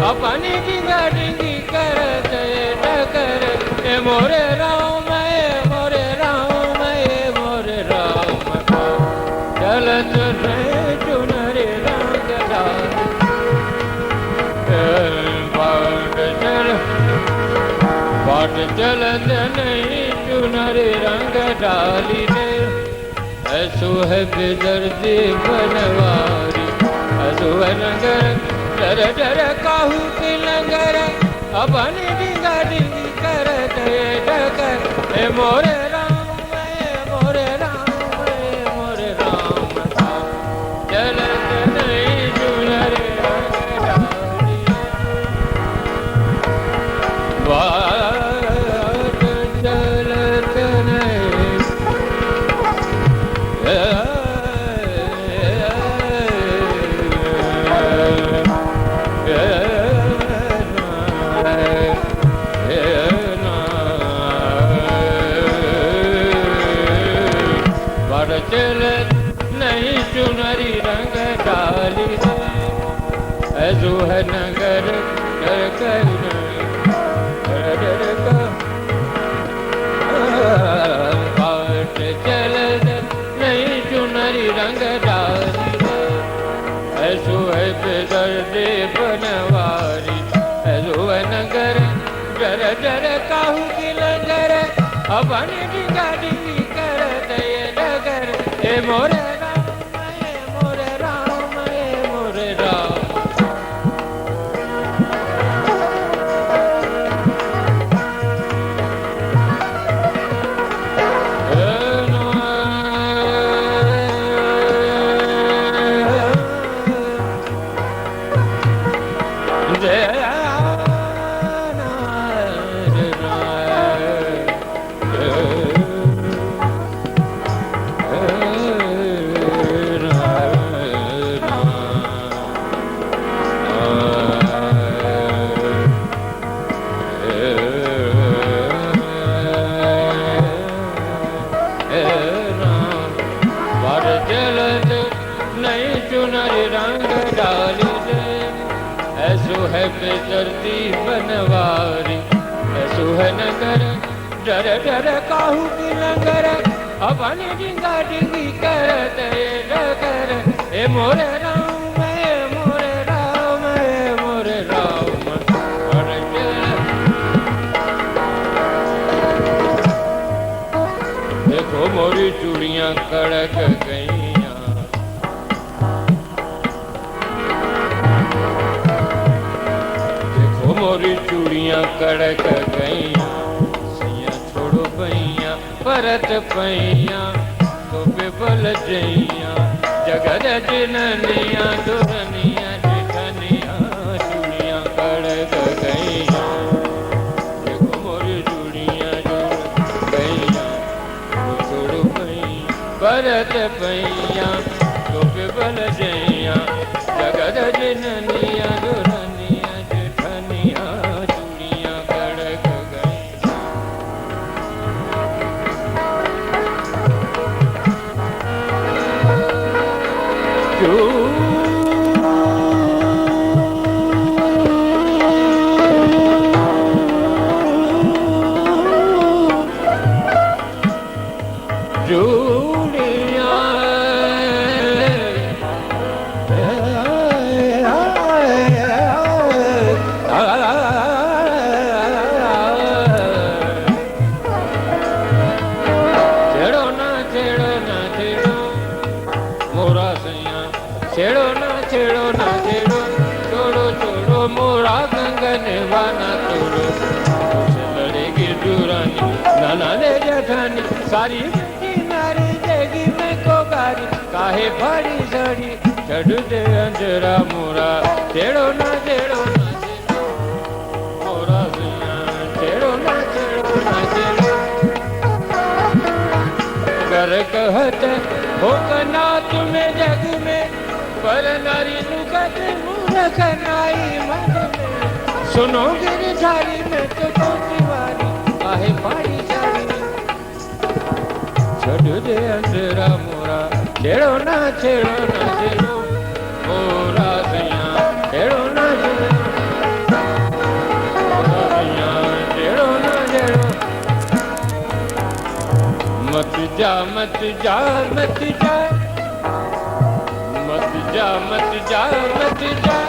अपनी डिंगा डिंगी करत डगर ए मोरे राम मोरे राम मोरे राम चलत रहे चुनरी रंग डाली बाट चलत नहीं चुनरी रंग डाली रे ऐसो है बेदर्दी बनवारी ऐसो है नगर डर डर काहू की लंगर अपनी डिंगा डिंगी करत डगर ए मोरे राम मोरे राम मोरे राम चलत नहीं चुनरी रंग डाली बाट चलत नहीं चलत नहीं चुनरी रंग डाली ऐसो है नगर डर कर बाट चलत नहीं चुनरी रंग डाली ऐसो है बेदर्दी बनवारी ऐसो है नगर डर डर काहू की लंगर अपनी डिंगा डिंगी करत डगर ए मोरे राम मोरे राम मोरे राम नहीं चुनरी रंग डाली ऐसो है बेदर्दी बनवारी ऐसो है नगर डर डर काहू की लंगर अपनी डिंगा डिंगी करत डगर ए मोरे राम मोरे राम मोरे राम देखो मोरी चूड़ियां कड़क गई मोरी चूड़ियां कड़क गईया सैया छोड़ो पैया परत पैया तो बेबल जइया जगद जननिया दुरनिया जेठनिया चूड़ियां कड़क गईया देखो मोरी चूड़ियां जुड़ गईया छोड़ो पैया परत पैया तो बेबल जइया जगद जननिया दुरनिया छेड़ो ना छेड़ो छोड़ो छोड़ो मोरा कंगन वाना तोड़ो लड़ेगी दुरानी नाना ले जठानी सारी नारी देगी मैं को गारी काहे फाड़ी साड़ी चढ़ दे अंजरा मोरा छेड़ो ना मोरा छेड़ो ना कर कहत हो कना तुम्हें जग में पर नारी नुकत मूर्ख नाई मत में सुनो गिरधारी में तो दीवारी काहे पाड़ी जारी छड़ दे अंधेरा मोरा छेड़ो ना मोरा सैया छेड़ो ना मत जा मत जा मत जा मत जा मत जा मत जा